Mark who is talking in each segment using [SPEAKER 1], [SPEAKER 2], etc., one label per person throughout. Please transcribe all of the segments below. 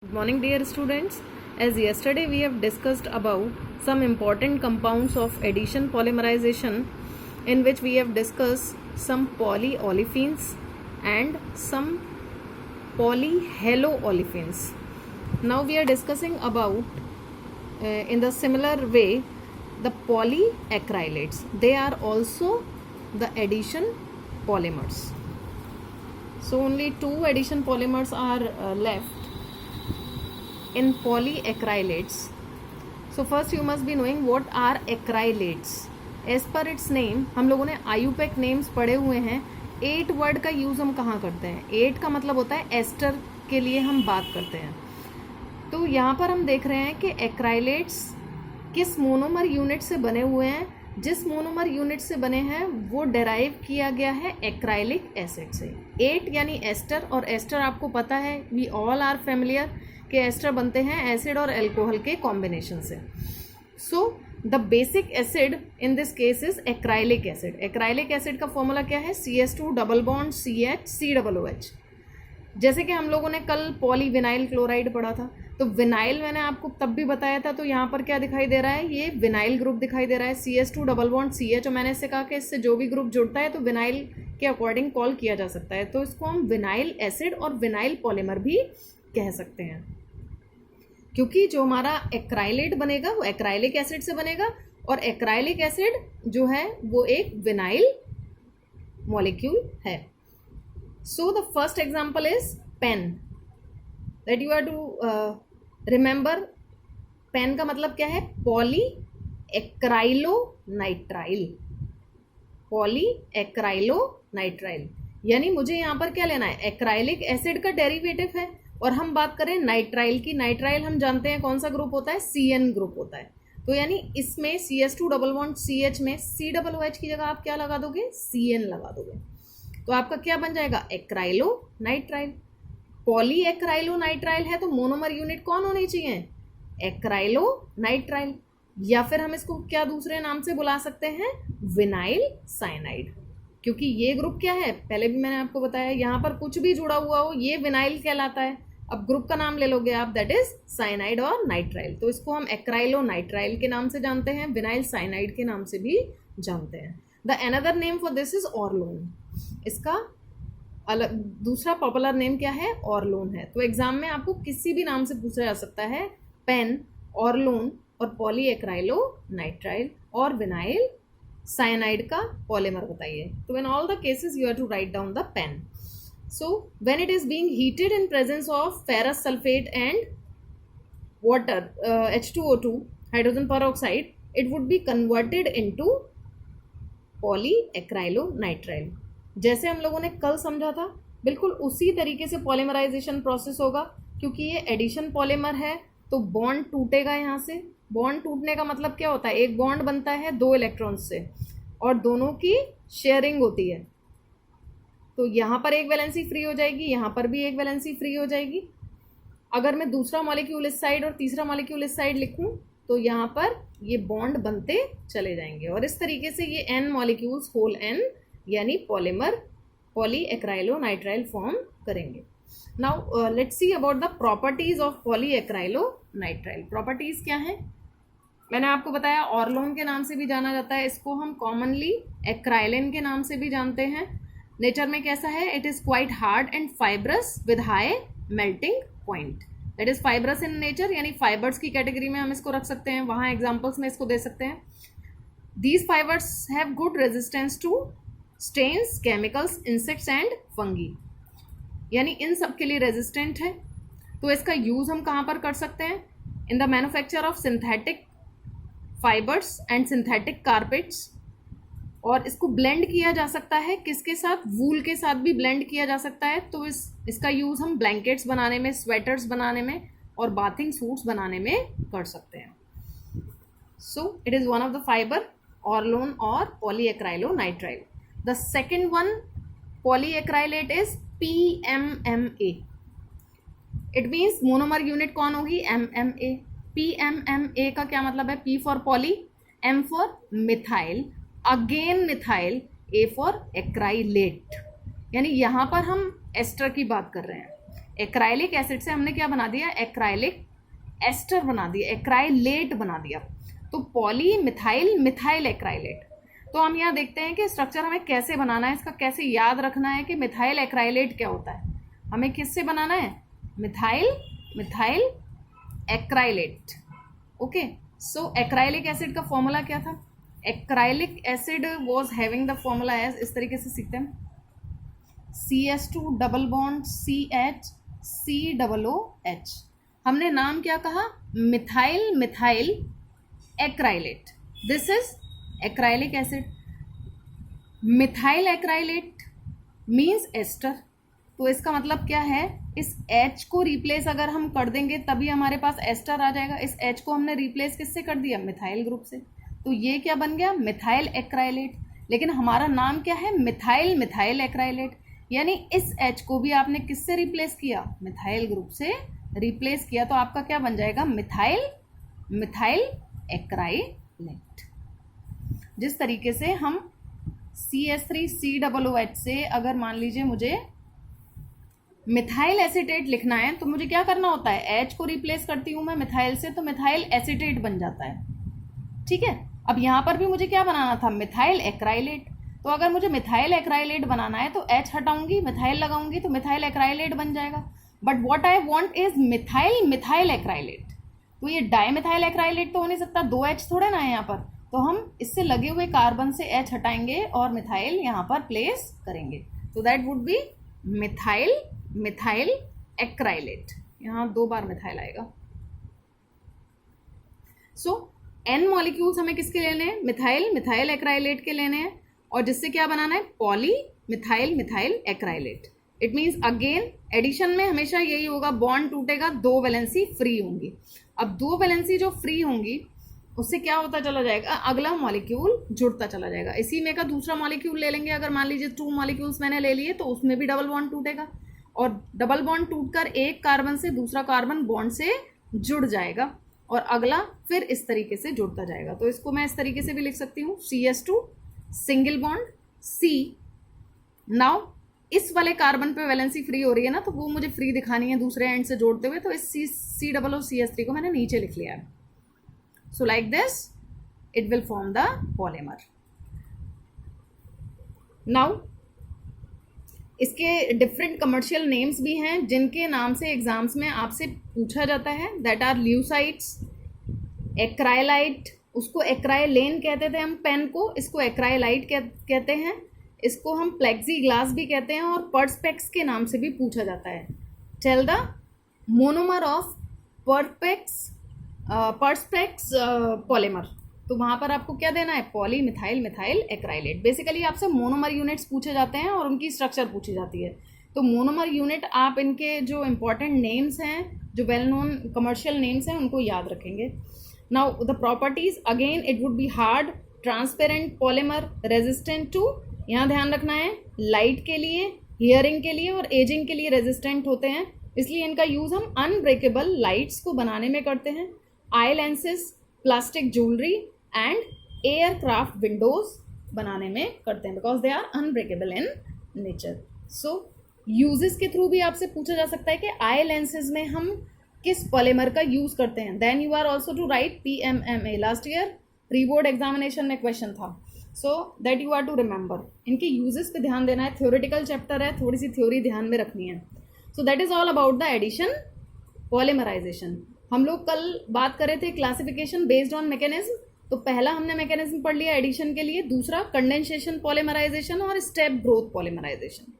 [SPEAKER 1] Good morning, dear students. As yesterday we have discussed about some important compounds of addition polymerization, in which we have discussed some polyolefins and some polyhaloolefins. Now we are discussing about in the similar way the polyacrylates. They are also the addition polymers. So only two addition polymers are left in polyacrylates. So first you must be knowing what are acrylates. As per its name, हम लोगों ने IUPAC names पढ़े हुए हैं. 8 word का use हम कहाँ करते हैं? 8 का मतलब होता है एस्टर के लिए हम बात करते हैं. तो यहाँ पर हम देख रहे हैं कि एक्राइलेट्स किस मोनोमर यूनिट से बने हुए हैं. जिस मोनोमर यूनिट से बने हैं वो डेराइव किया गया है एक्राइलिक एसिड से. 8 यानी एस्टर, और एस्टर आपको पता है, वी ऑल आर फेमिलियर कि एस्टर बनते हैं एसिड और अल्कोहल के कॉम्बिनेशन से. So the basic acid in this case is acrylic acid. Acrylic acid का फॉर्मूला क्या है? CS2 double bond CH COOH. जैसे कि हम लोगों ने कल पॉलीविनाइल क्लोराइड पढ़ा था, तो विनाइल मैंने आपको तब भी बताया था. तो यहाँ पर क्या दिखाई दे रहा है? ये विनाइल ग्रुप दिखाई दे रहा है, CS2 डबल बॉन्ड CH. और मैंने इससे कहा कि इससे जो भी ग्रुप जुड़ता है तो विनाइल के अकॉर्डिंग कॉल किया जा सकता है. तो इसको हम विनाइल एसिड और विनाइल पॉलीमर भी कह सकते हैं, क्योंकि जो हमारा एक्राइलेट बनेगा वो एक्राइलिक एसिड से बनेगा, और एक्राइलिक एसिड जो है वो एक विनाइल मॉलिक्यूल है. So the first example is PAN, that you are to remember. PAN का मतलब क्या है? Poly acrylonitrile. पॉली एक्राइलोनाइट्राइल यानी मुझे यहाँ पर क्या लेना है? एक्राइलिक एसिड का डेरिवेटिव है, और हम बात करें नाइट्राइल की. नाइट्राइल हम जानते हैं कौन सा ग्रुप होता है? CN ग्रुप होता है. तो यानी इसमें CS2 डबल बॉन्ड CH में COOH की जगह आप क्या लगा दोगे? CN लगा दोगे. तो आपका क्या बन जाएगा? Acrylo nitrile. Poly acrylo nitrile है तो मोनोमर यूनिट कौन होनी चाहिए? Acrylo nitrile. या फिर हम इसको क्या दूसरे नाम से बुला सकते हैं? Vinyl cyanide. क्योंकि ये ग्रुप क्या है? पहले भी मैंने आपको बताया, यहाँ पर कुछ भी जुड़ा हुआ हो ये विनाइल कहलाता है. अब ग्रुप का नाम ले लोगे आप, दैट इज साइनाइड और नाइट्राइल. तो इसको हम एक्राइलो नाइट्राइल के नाम से जानते हैं, विनाइल साइनाइड के नाम से भी जानते हैं. The another name for this is orlon. इसका अलग दूसरा पॉपुलर नेम क्या है? ऑरलोन है. तो एग्जाम में आपको किसी भी नाम से पूछा जा सकता है, पेन, ऑरलोन और पॉली एक्राइलो नाइट्राइल और विनाइल साइनाइड का पॉलीमर बताइए. तो in all the cases you have to write down the PAN. So when it is being heated in presence of ferrous sulfate and water, H2O2, hydrogen peroxide, it would be converted into polyacrylonitrile. जैसे हम लोगों ने कल समझा था, बिल्कुल उसी तरीके से पॉलीमराइजेशन प्रोसेस होगा. क्योंकि ये एडिशन पॉलीमर है तो बॉन्ड टूटेगा. यहाँ से बॉन्ड टूटने का मतलब क्या होता है? एक बॉन्ड बनता है 2 इलेक्ट्रॉन्स से और दोनों की शेयरिंग होती है. तो यहाँ पर एक वैलेंसी फ्री हो जाएगी, यहाँ पर भी एक वैलेंसी फ्री हो जाएगी. अगर मैं दूसरा मॉलिक्यूल इस साइड और तीसरा मॉलिक्यूल इस साइड लिखूं तो यहाँ पर ये बॉन्ड बनते चले जाएंगे, और इस तरीके से ये N मॉलिक्यूल्स होल N यानी पॉलीमर पॉली एक्राइलोनाइट्राइल फॉर्म करेंगे. Now let's see about the properties of poly acrylonitrile. Properties क्या है? मैंने आपको बताया ऑरलोन के नाम से भी जाना जाता है, इसको हम कॉमनली एक्राइलिन के नाम से भी जानते हैं. नेचर में कैसा है? It is quite hard and fibrous with high melting point. That is fibrous in nature, यानी फाइबर्स की कैटेगरी में हम इसको रख सकते हैं. वहाँ एग्जाम्पल्स में इसको दे सकते हैं. These fibres have good resistance to stains, chemicals, insects and fungi. यानी इन सब के लिए रेजिस्टेंट है. तो इसका यूज हम कहाँ पर कर सकते हैं? In the manufacture of synthetic fibres and synthetic carpets. और इसको ब्लेंड किया जा सकता है किसके साथ? वूल के साथ भी ब्लेंड किया जा सकता है. तो इसका यूज़ हम ब्लैंकेट्स बनाने में, स्वेटर्स बनाने में और बाथिंग सूट्स बनाने में कर सकते हैं. So it is one of the fiber, orlon और polyacrylonitrile. The second one polyacrylate is PMMA. It means monomer unit कौन होगी? MMA. PMMA का क्या मतलब है? P for poly, M for methyl, again methyl, A for acrylate. यानी यहाँ पर हम एस्टर की बात कर रहे हैं. एक्राइलिक एसिड से हमने क्या बना दिया, एक्राइलिक एस्टर बना दिया, एक्राइलेट बना दिया। तो पॉली मिथाइल मिथाइल एक्राइलेट। तो हम यहाँ देखते हैं कि स्ट्रक्चर हमें कैसे बनाना है, इसका कैसे याद रखना है कि मिथाइल एक्राइलेट क्या होता है, हमें किससे बनाना है, methyl methyl acrylate. Okay, so acrylic acid का फॉर्मूला क्या था, acrylic acid was having the formula as, इस तरीके से सीखते हैं, CH2 double bond CH COOH। हमने नाम क्या कहा, methyl methyl acrylate, this is acrylic acid. Methyl acrylate means ester, तो इसका मतलब क्या है, इस H को रिप्लेस अगर हम कर देंगे तभी हमारे पास एस्टर आ जाएगा। इस H को हमने रिप्लेस किससे कर दिया, मिथाइल ग्रुप से, तो ये क्या बन गया, मिथाइल एक्राइलेट। लेकिन हमारा नाम क्या है, मिथाइल मिथाइल एक्राइलेट, यानी इस H को भी आपने किससे रिप्लेस किया, मिथाइल ग्रुप से रिप्लेस किया, तो आपका क्या बन जाएगा, मिथाइल मिथाइल एक्राइलेट। जिस तरीके से हम CH3COOH से अगर मान लीजिए मुझे मिथाइल एसीटेट लिखना है तो मुझे क्या करना होता है, H को रिप्लेस करती हूँ मैं मिथाइल से तो मिथाइल एसीटेट बन जाता है, ठीक है। अब यहाँ पर भी मुझे क्या बनाना था, मिथाइल एक्राइलेट, तो अगर मुझे मिथाइल एक्राइलेट बनाना है तो H हटाऊंगी, मिथाइल लगाऊंगी तो मिथाइल एक्राइलेट बन जाएगा। But what I want is methyl methyl acrylate, तो ये डाइमिथाइल एक्राइलेट तो हो नहीं सकता, 2 H थोड़े ना है यहाँ पर, तो हम इससे लगे हुए कार्बन से H हटाएंगे और मिथाइल यहाँ पर प्लेस करेंगे, तो that would be methyl methyl acrylate. यहाँ 2 बार मिथाइल आएगा। सो N मॉलिक्यूल्स हमें किसके लेने हैं, मिथाइल मिथाइल एक्राइलेट के लेने हैं, और जिससे क्या बनाना है, poly methyl methyl acrylate. It means again addition में हमेशा यही होगा, बॉन्ड टूटेगा, 2 वैलेंसी फ्री होंगी। अब 2 वैलेंसी जो फ्री होंगी उससे क्या होता चला जाएगा, अगला मॉलिक्यूल जुड़ता चला जाएगा। इसी में का दूसरा मॉलिक्यूल ले लेंगे, अगर मान लीजिए 2 मॉलिक्यूल्स मैंने ले लिए तो उसमें भी डबल बॉन्ड टूटेगा, और डबल बॉन्ड टूटकर एक कार्बन से दूसरा कार्बन बॉन्ड से जुड़ जाएगा, और अगला फिर इस तरीके से जुड़ता जाएगा। तो इसको मैं इस तरीके से भी लिख सकती हूँ, CH2 single bond C। Now इस वाले कार्बन पे वैलेंसी फ्री हो रही है ना, तो वो मुझे फ्री दिखानी है दूसरे एंड से जोड़ते हुए, तो इस COOCH3 को मैंने नीचे लिख लिया है। So like this it will form the polymer. Now इसके डिफरेंट कमर्शियल नेम्स भी हैं जिनके नाम से एग्जाम्स में आपसे पूछा जाता है, दैट आर ल्यूसाइड्स, एक्राइलाइट, उसको एक्राइलेन कहते थे हम पेन को, इसको एक्राइलाइट कहते हैं, इसको हम प्लेक्सी ग्लास भी कहते हैं, और पर्सपेक्स के नाम से भी पूछा जाता है। Tell the monomer of Perspex polymer, तो वहाँ पर आपको क्या देना है, poly methyl methyl acrylate. Basically आपसे मोनोमर यूनिट्स पूछे जाते हैं और उनकी स्ट्रक्चर पूछी जाती है, तो मोनोमर यूनिट आप इनके जो इंपॉर्टेंट नेम्स हैं, जो वेल नोन कमर्शियल नेम्स हैं, उनको याद रखेंगे। Now the properties, again it would be hard, transparent polymer, resistant to, यहाँ ध्यान रखना है, लाइट के लिए, हियरिंग के लिए और एजिंग के लिए रेजिस्टेंट होते हैं, इसलिए इनका यूज़ हम अनब्रेकेबल लाइट्स को बनाने में करते हैं, eye lenses, plastic jewellery and aircraft windows बनाने में करते हैं, because they are unbreakable in nature. So uses के थ्रू भी आपसे पूछा जा सकता है कि आई लेंसेज में हम किस पॉलीमर का यूज करते हैं। Then you are also to write PMMA, last year pre board examination में क्वेश्चन था, so that you are to remember. इनके यूजेस पे ध्यान देना है, थ्योरेटिकल चैप्टर है, थोड़ी सी थ्योरी ध्यान में रखनी है। So that is all about the addition polymerisation. हम लोग कल बात कर रहे थे क्लासिफिकेशन बेस्ड ऑन मैकेनिज्म, तो पहला हमने मैकेनिज्म पढ़ लिया एडिशन के लिए, दूसरा कंडेंसेशन पॉलीमराइजेशन और स्टेप ग्रोथ पॉलीमराइजेशन।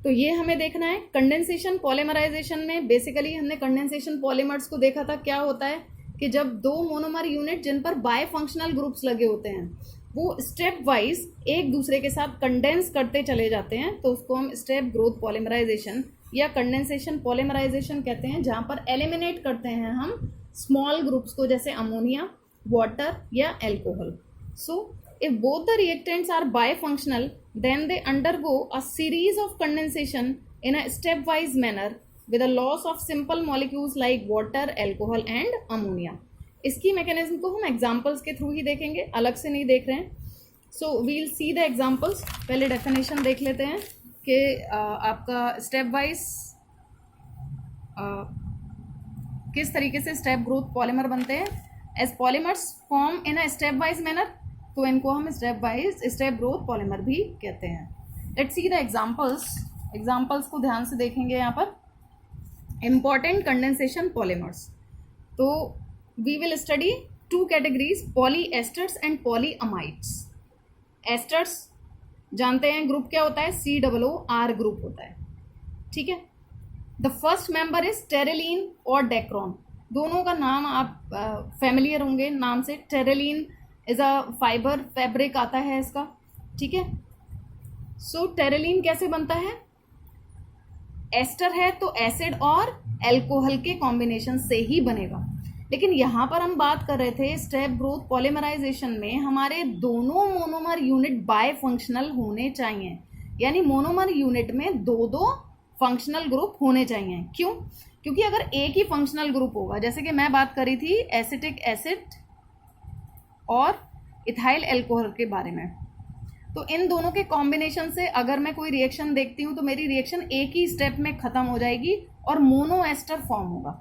[SPEAKER 1] तो ये हमें देखना है। कंडेंसेशन पॉलीमराइजेशन में बेसिकली हमने कंडेंसेशन पॉलीमर्स को देखा था, क्या होता है कि जब 2 मोनोमर यूनिट जिन पर बाय फंक्शनल ग्रुप्स लगे होते हैं वो स्टेप वाइज एक दूसरे के साथ कंडेंस करते चले जाते हैं, तो उसको हम स्टेप ग्रोथ पॉलीमराइजेशन या कंडेंसेशन पॉलीमराइजेशन कहते हैं, जहाँ पर एलिमिनेट करते हैं हम स्मॉल ग्रुप्स को, जैसे अमोनिया, वाटर या alcohol. So if both the reactants are bifunctional, then they undergo a series of condensation in a stepwise manner with a loss of simple molecules like water, alcohol and ammonia. इसकी mechanism को हम examples के through ही देखेंगे, अलग से नहीं देख रहे हैं। So we'll see the examples. पहले डेफिनेशन देख लेते हैं कि आपका स्टेप वाइज किस तरीके से स्टेप ग्रोथ पॉलीमर बनते हैं, as polymers form in a stepwise manner, तो इनको हम स्टेप ग्रोथ पॉलीमर भी कहते हैं। लेट्स सी द एग्जाम्पल्स को ध्यान से देखेंगे यहाँ पर। इम्पॉर्टेंट कंडेंसेशन पॉलीमर्स, तो we will study two categories, polyesters and polyamides. Esters जानते हैं ग्रुप क्या होता है, COOR ग्रुप होता है, ठीक है। द फर्स्ट मेंबर इज टेरेलीन और डेक्रोन, दोनों का नाम आप फेमिलियर होंगे नाम से। टेरेलीन इज अ फाइबर, फैब्रिक आता है इसका, ठीक है। सो टेरेलीन कैसे बनता है, एस्टर है तो एसिड और एल्कोहल के कॉम्बिनेशन से ही बनेगा। लेकिन यहाँ पर हम बात कर रहे थे स्टेप ग्रोथ पॉलीमराइजेशन में हमारे दोनों मोनोमर यूनिट बाय फंक्शनल होने चाहिए, यानी मोनोमर यूनिट में दो फंक्शनल ग्रुप होने चाहिए। क्यों? क्योंकि अगर एक ही फंक्शनल ग्रुप होगा, जैसे कि मैं बात करी थी एसिटिक एसिड और इथाइल एल्कोहल के बारे में, तो इन दोनों के कॉम्बिनेशन से अगर मैं कोई रिएक्शन देखती हूँ तो मेरी रिएक्शन एक ही स्टेप में खत्म हो जाएगी और मोनो एस्टर फॉर्म होगा,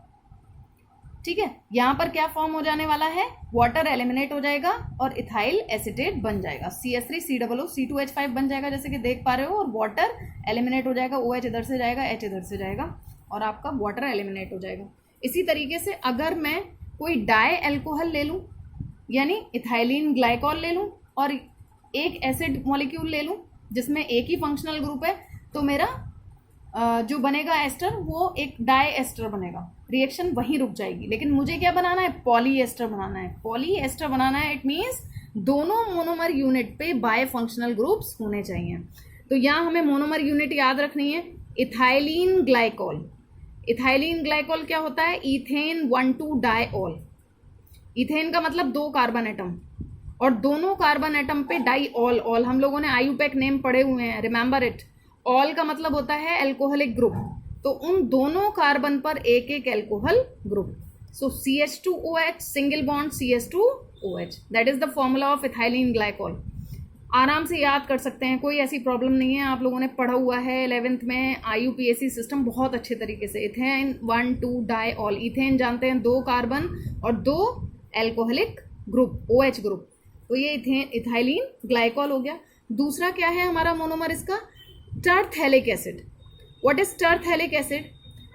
[SPEAKER 1] ठीक है। यहाँ पर क्या फॉर्म हो जाने वाला है, वाटर एलिमिनेट हो जाएगा और इथाइल एसिटेट बन जाएगा, CH3COO C2H5 बन जाएगा जैसे कि देख पा रहे हो, और वाटर एलिमिनेट हो जाएगा, OH इधर से जाएगा, H इधर से जाएगा और आपका वाटर एलिमिनेट हो जाएगा। इसी तरीके से अगर मैं कोई डाई एल्कोहल ले लूँ, यानी इथाइलिन ग्लाइकॉल ले लूँ और एक एसिड मॉलिक्यूल ले लूँ जिसमें एक ही फंक्शनल ग्रुप है, तो मेरा जो बनेगा एस्टर वो एक डाई एस्टर बनेगा, रिएक्शन वहीं रुक जाएगी। लेकिन मुझे क्या बनाना है, पॉली एस्टर बनाना है। पॉली एस्टर बनाना है इट मीन्स दोनों मोनोमर यूनिट पे बाय फंक्शनल ग्रुप्स होने चाहिए। तो यहाँ हमें मोनोमर यूनिट याद रखनी है, इथाइलिन ग्लाइकॉल। इथाइलिन ग्लाइकॉल क्या होता है, इथेन 1,2 डाइऑल। इथेन का मतलब 2 कार्बन एटम और दोनों कार्बन एटम पे डाइऑल, ऑल हम लोगों ने IUPAC नेम पढ़े हुए हैं, रिमेंबर इट। ऑल का मतलब होता है एल्कोहलिक ग्रुप, तो उन दोनों कार्बन पर एक एक alcohol group. So CH2OH single bond CH2OH, that is the formula of ethylene glycol. आराम से याद कर सकते हैं, कोई ऐसी प्रॉब्लम नहीं है, आप लोगों ने पढ़ा हुआ है 11th में IUPAC सिस्टम बहुत अच्छे तरीके से। इथेन 1,2 डाइऑल, इथेन जानते हैं 2 कार्बन और 2 एल्कोहलिक ग्रुप OH ग्रुप, तो ये इथाइलिन ग्लाइकॉल हो गया। दूसरा क्या है हमारा मोनोमर इसका, टरथैलिक एसिड। व्हाट इज टरथैलिक एसिड,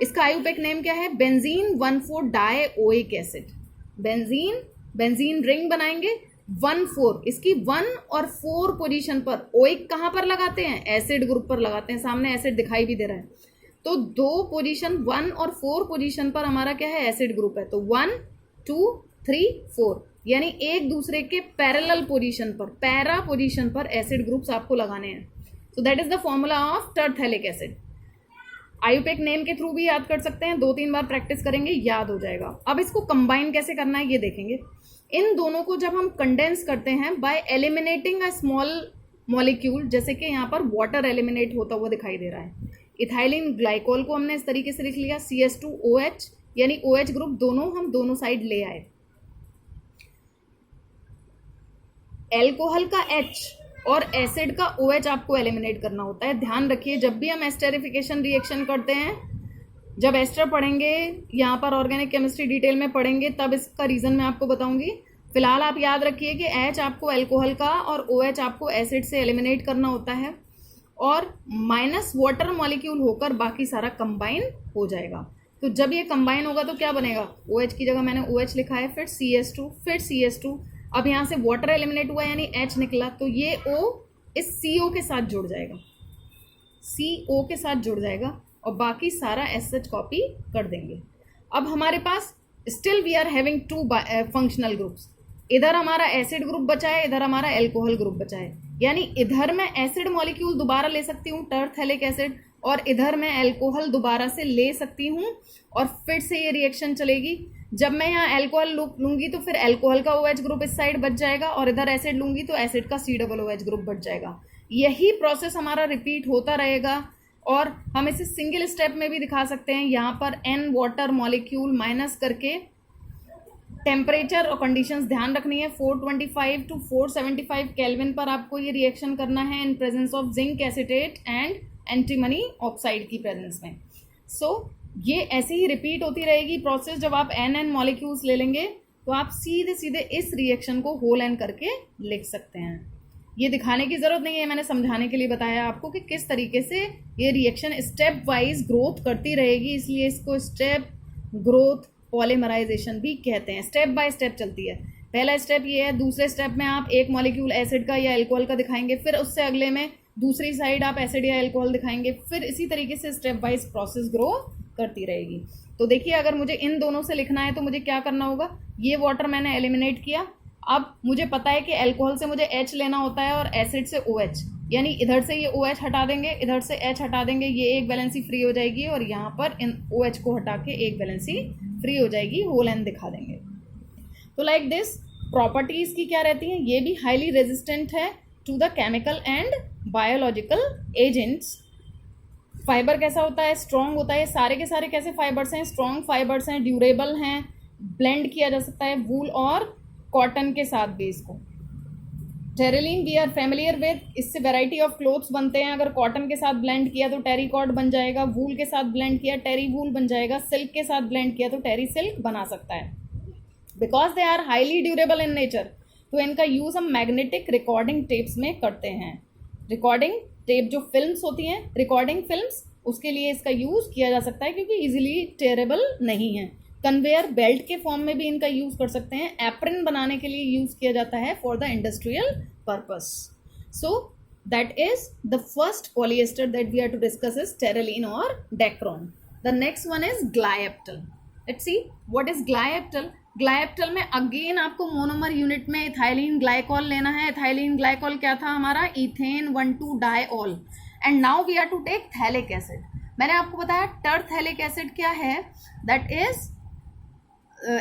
[SPEAKER 1] इसका IUPAC नेम क्या है, benzene 1,4 dioic acid. Benzene ring बनाएंगे 1,4, इसकी 1 और 4 पोजीशन पर, ओइक कहाँ पर लगाते हैं, एसिड ग्रुप पर लगाते हैं, सामने एसिड दिखाई भी दे रहा है। तो 2 पोजीशन 1 और 4 पोजीशन पर हमारा क्या है, एसिड ग्रुप है। तो 1, 2, 3, 4 यानी एक दूसरे के पैरेलल पोजीशन पर, पैरा पोजीशन पर एसिड ग्रुप्स आपको लगाने हैं। So that is the formula of terephthalic acid. IUPAC name के थ्रू भी याद कर सकते हैं, 2-3 बार प्रैक्टिस करेंगे याद हो जाएगा। अब इसको कंबाइन कैसे करना है ये देखेंगे। इन दोनों को जब हम कंडेंस करते हैं bye eliminating a small molecule, जैसे कि यहाँ पर वाटर एलिमिनेट होता हुआ दिखाई दे रहा है। इथाइलिन ग्लाइकॉल को हमने इस तरीके से लिख लिया, CH2OH यानी OH ग्रुप हम दोनों साइड ले आए। एल्कोहल का H और एसिड का OH आपको एलिमिनेट करना होता है। ध्यान रखिए, जब भी हम एस्टेरिफिकेशन रिएक्शन करते हैं, जब एस्टर पढ़ेंगे, यहाँ पर ऑर्गेनिक केमिस्ट्री डिटेल में पढ़ेंगे, तब इसका रीज़न मैं आपको बताऊंगी। फिलहाल आप याद रखिए कि H आपको एल्कोहल का और OH आपको एसिड से एलिमिनेट करना होता है और माइनस वाटर मॉलिक्यूल होकर बाकी सारा कंबाइन हो जाएगा। तो जब ये कंबाइन होगा तो क्या बनेगा, OH की जगह मैंने OH लिखा है, फिर CH2, फिर CH2। अब यहाँ से वाटर एलिमिनेट हुआ यानी H निकला, तो ये O इस CO के साथ जुड़ जाएगा, CO के साथ जुड़ जाएगा और बाकी सारा SH कॉपी कर देंगे। अब हमारे पास still we are having 2 functional groups. इधर हमारा एसिड ग्रुप बचा है, इधर हमारा एल्कोहल ग्रुप बचा है, यानी इधर मैं एसिड मॉलिक्यूल दोबारा ले सकती हूँ टरथैलिक एसिड, और इधर मैं एल्कोहल दोबारा से ले सकती हूँ और फिर से ये रिएक्शन चलेगी। जब मैं यहाँ एल्कोहल लूंगी तो फिर एल्कोहल का OH ग्रुप इस साइड बच जाएगा और इधर एसिड लूंगी तो एसिड का COOH ग्रुप बच जाएगा। यही प्रोसेस हमारा रिपीट होता रहेगा और हम इसे सिंगल स्टेप में भी दिखा सकते हैं। यहाँ पर N वाटर मॉलिक्यूल माइनस करके टेम्परेचर और कंडीशंस ध्यान रखनी है। 425 to 475 केल्विन पर आपको ये रिएक्शन करना है in presence of zinc acetate and antimony oxide की प्रेजेंस में। सो ये ऐसे ही रिपीट होती रहेगी प्रोसेस। जब आप n मॉलिक्यूल्स ले लेंगे तो आप सीधे सीधे इस रिएक्शन को होल n करके लिख सकते हैं। ये दिखाने की ज़रूरत नहीं है, मैंने समझाने के लिए बताया आपको कि किस तरीके से ये रिएक्शन स्टेप वाइज ग्रोथ करती रहेगी, इसलिए इसको स्टेप ग्रोथ पॉलीमराइजेशन भी कहते हैं। स्टेप बाय स्टेप चलती है। पहला स्टेप ये है, दूसरे स्टेप में आप एक मॉलिक्यूल एसिड का या एल्कोहल का दिखाएंगे, फिर उससे अगले में दूसरी साइड आप एसिड या एल्कोहल दिखाएंगे, फिर इसी तरीके से स्टेप वाइज प्रोसेस ग्रो करती रहेगी। तो देखिए, अगर मुझे इन दोनों से लिखना है तो मुझे क्या करना होगा, ये वाटर मैंने एलिमिनेट किया। अब मुझे पता है कि अल्कोहल से मुझे H लेना होता है और एसिड से OH, यानी इधर से ये OH हटा देंगे, इधर से H हटा देंगे, ये एक वैलेंसी फ्री हो जाएगी और यहाँ पर इन OH को हटा के एक वैलेंसी फ्री हो जाएगी, होल n दिखा देंगे। तो लाइक दिस प्रॉपर्टीज़ की क्या रहती हैं, ये भी हाईली रेजिस्टेंट है to the chemical and biological agents. Fibre कैसा होता है, स्ट्रॉन्ग होता है। सारे के सारे कैसे फाइबर्स हैं, स्ट्रॉन्ग फाइबर्स हैं, ड्यूरेबल हैं, ब्लेंड किया जा सकता है वूल और कॉटन के साथ भी इसको। Terylene we are familiar with, इससे वैरायटी ऑफ क्लोथ्स बनते हैं। अगर कॉटन के साथ ब्लेंड किया तो टेरी कॉट बन जाएगा, वूल के साथ ब्लेंड किया टेरी वूल बन जाएगा, सिल्क के साथ ब्लेंड किया तो टेरी सिल्क बना सकता है। Because they are highly durable in nature, तो इनका यूज़ हम मैग्नेटिक रिकॉर्डिंग टेप्स में करते हैं। रिकॉर्डिंग टेप जो फिल्म्स होती हैं, रिकॉर्डिंग फिल्म्स, उसके लिए इसका यूज़ किया जा सकता है क्योंकि इजीली टेरेबल नहीं है। कन्वेयर बेल्ट के फॉर्म में भी इनका यूज़ कर सकते हैं। एप्रिन बनाने के लिए यूज़ किया जाता है for the industrial purpose. So that is the first polyester that we are to discuss is Terylene और Dacron. The next one is Glyptal. Let's see what is Glyptal. Glyptal में again आपको monomer unit में ethylene glycol लेना है। Ethylene glycol क्या था हमारा, ethane 1,2-डाइऑल। And now we are to take phthalic acid. मैंने आपको बताया टरथैलिक एसिड क्या है, that is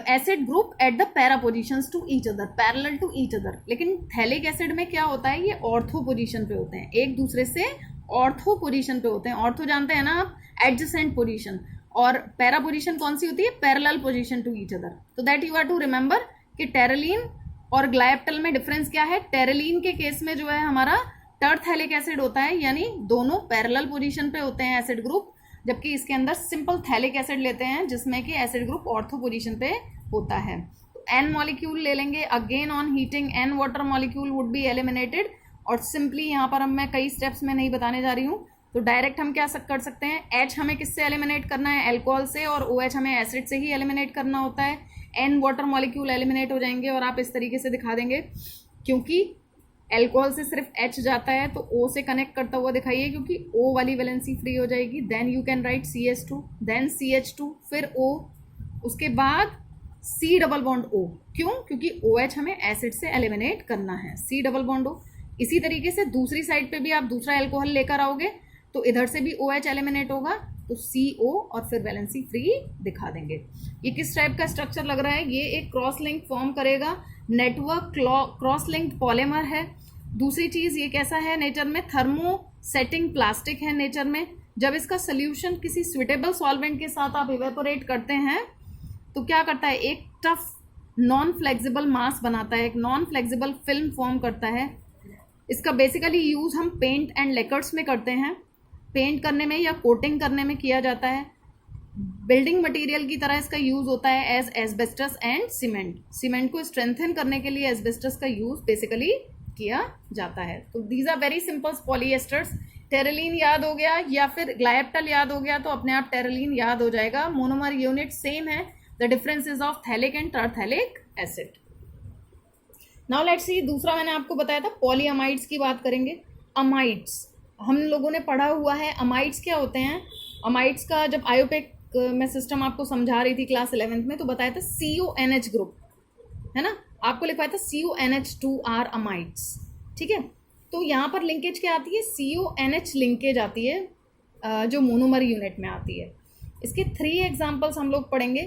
[SPEAKER 1] acid group at the para positions to each other, parallel to each other. लेकिन थैलिक एसिड में क्या होता है, ये ऑर्थो पोजीशन पे होते हैं, एक दूसरे से ऑर्थो पोजीशन पे होते हैं। ऑर्थो जानते हैं ना आप, एडजेसेंट पोजीशन, और पैरा पोजीशन कौन सी होती है, parallel position to each other. तो that you are to remember कि टेरेलिन और ग्लाइएप्टल में डिफरेंस क्या है। टेरेलिन के केस में जो है हमारा टरथैलिक एसिड होता है, यानी दोनों पैरेलल पोजीशन पे होते हैं एसिड ग्रुप, जबकि इसके अंदर सिंपल थैलिक एसिड लेते हैं जिसमें कि एसिड ग्रुप ऑर्थो पोजीशन पे होता है। तो n मॉलिक्यूल ले लेंगे, again on heating n water molecule would be eliminated. और सिंपली यहाँ पर अब मैं कई स्टेप्स में नहीं बताने जा रही हूँ, तो डायरेक्ट हम क्या कर सकते हैं, H हमें किससे एलिमिनेट करना है, अल्कोहल से, और OH हमें एसिड से ही एलिमिनेट करना होता है। n वाटर मॉलिक्यूल एलिमिनेट हो जाएंगे और आप इस तरीके से दिखा देंगे, क्योंकि अल्कोहल से सिर्फ H जाता है तो O से कनेक्ट करता हुआ दिखाइए, क्योंकि O वाली वैलेंसी फ्री हो जाएगी। Then you can write CH2, then CH2, फिर O, उसके बाद C डबल बॉन्ड O। क्यों, क्योंकि OH हमें एसिड से एलिमिनेट करना है, C डबल बॉन्ड O। इसी तरीके से दूसरी साइड पे भी आप दूसरा अल्कोहल लेकर आओगे तो इधर से भी OH एलिमिनेट होगा, तो CO और फिर वैलेंसी फ्री दिखा देंगे। ये किस टाइप का स्ट्रक्चर लग रहा है, ये एक क्रॉस लिंक फॉर्म करेगा, नेटवर्क क्रॉस लिंक पॉलीमर है। दूसरी चीज़ ये कैसा है नेचर में, थर्मो सेटिंग प्लास्टिक है नेचर में। जब इसका सोल्यूशन किसी स्विटेबल सॉल्वेंट के साथ आप इवेपोरेट करते हैं तो क्या करता है, एक टफ नॉन फ्लेक्सिबल मास बनाता है, एक नॉन फ्लेक्सिबल फिल्म फॉर्म करता है। इसका बेसिकली यूज़ हम पेंट एंड लेकर्स में करते हैं, पेंट करने में या कोटिंग करने में किया जाता है। बिल्डिंग मटेरियल की तरह इसका यूज़ होता है as asbestos and cement. Cement को स्ट्रेंथन करने के लिए एस्बेस्टस का यूज़ बेसिकली किया जाता है। तो these are very simple polyesters. Terylene याद हो गया या फिर ग्लाइएप्टल याद हो गया तो अपने आप टेरेलिन याद हो जाएगा। मोनोमर यूनिट सेम है, the difference is of phthalic and terephthalic acid. Now let's see, दूसरा मैंने आपको बताया था पॉलीअमाइड्स की बात करेंगे। अमाइड्स हम लोगों ने पढ़ा हुआ है। अमाइड्स क्या होते हैं, अमाइड्स का जब आयोपेक मैं सिस्टम आपको समझा रही थी क्लास 11th में तो बताया था CONH ग्रुप, है ना, आपको लिखवाया था CONH2R अमाइड्स, ठीक है। तो यहाँ पर लिंकेज क्या आती है, CONH लिंकेज आती है जो मोनोमर यूनिट में आती है। इसके 3 एग्जाम्पल्स हम लोग पढ़ेंगे।